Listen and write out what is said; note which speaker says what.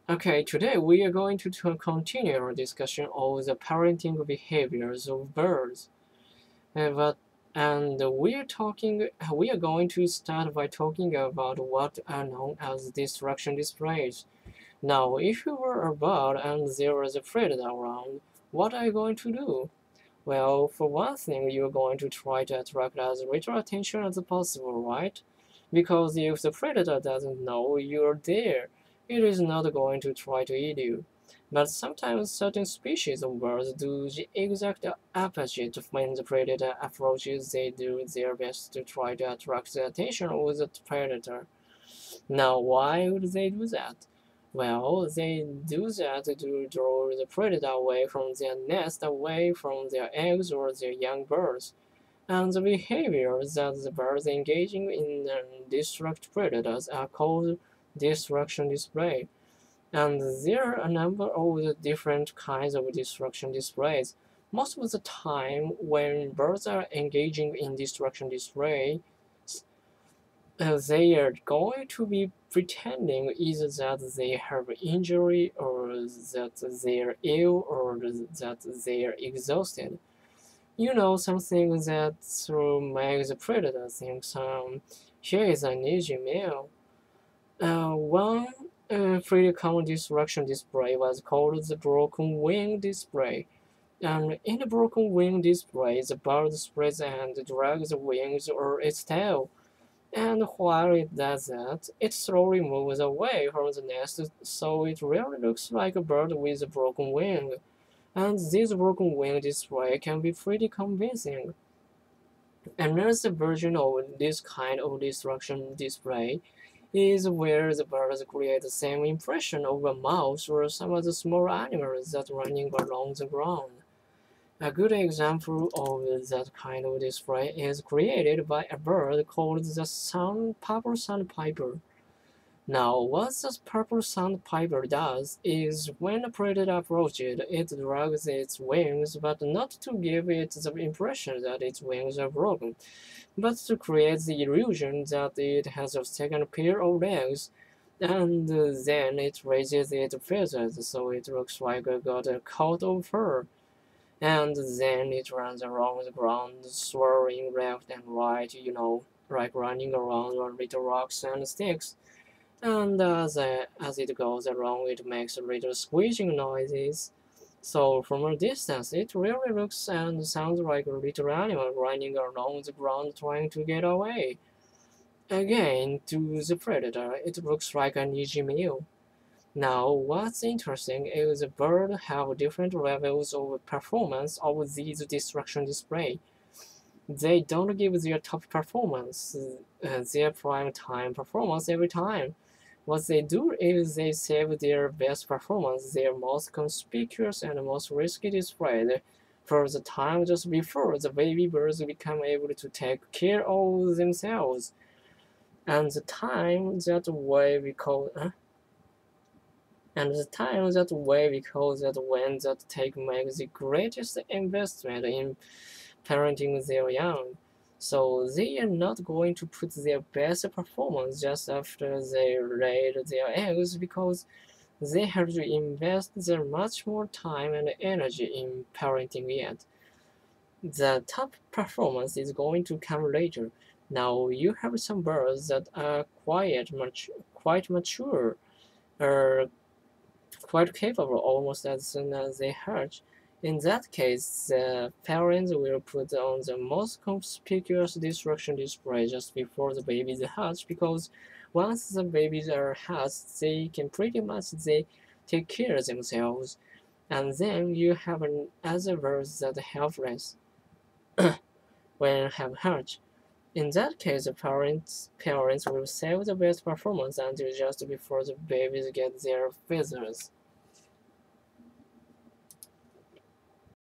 Speaker 1: Okay, today we are going to continue our discussion of the parenting behaviors of birds. But and we are going to start by talking about what are known as distraction displays. Now, if you were a bird and there was a predator around, what are you going to do? Well, for one thing, you're going to try to attract as little attention as possible, right? Because if the predator doesn't know you're there, it is not going to try to eat you. But sometimes certain species of birds do the exact opposite. When the predator approaches, they do their best to try to attract the attention of the predator. Now, why would they do that? Well, they do that to draw the predator away from their nest, away from their eggs or their young birds. And the behaviors that the birds engaging in distract predators are called distraction display. And there are a number of different kinds of distraction displays. Most of the time, when birds are engaging in distraction display, they are going to be pretending either that they have injury or that they are ill or that they are exhausted. Something that makes the predator think here is an easy meal. One pretty common distraction display was called the broken wing display. And in the broken wing display, the bird spreads and drags the wings or its tail. And while it does that, it slowly moves away from the nest, so it really looks like a bird with a broken wing. And this broken wing display can be pretty convincing. Another version of this kind of distraction display is where the birds create the same impression of a mouse or some other small animals that running along the ground. A good example of that kind of display is created by a bird called the purple sandpiper. Now, what the purple sandpiper does is when a predator approaches, it drags its wings, but not to give it the impression that its wings are broken, but to create the illusion that it has a second pair of legs, and then it raises its feathers so it looks like it got a coat of fur. And then it runs around the ground, swirling left and right, like running around on little rocks and sticks. And as it goes along, it makes little squeezing noises. So from a distance, it really looks and sounds like a little animal running along the ground trying to get away. Again, to the predator, it looks like an easy meal. Now, what's interesting is the birds have different levels of performance of these distraction display. They don't give their top performance, their prime time performance every time. What they do is they save their best performance, their most conspicuous and most risky display, for the time just before the baby birds become able to take care of themselves. And the time that way we call and the time that way because that when that take makes the greatest investment in parenting their young. So they are not going to put their best performance just after they laid their eggs because they have to invest their much more time and energy in parenting yet. The top performance is going to come later. Now you have some birds that are quite mature, are quite capable almost as soon as they hatch. In that case, the parents will put on the most conspicuous distraction display just before the babies hatch because once the babies are hatched, they can pretty much they take care of themselves. And then you have other birds that are helpless when have hatched. In that case, the parents will save the best performance until just before the babies get their feathers.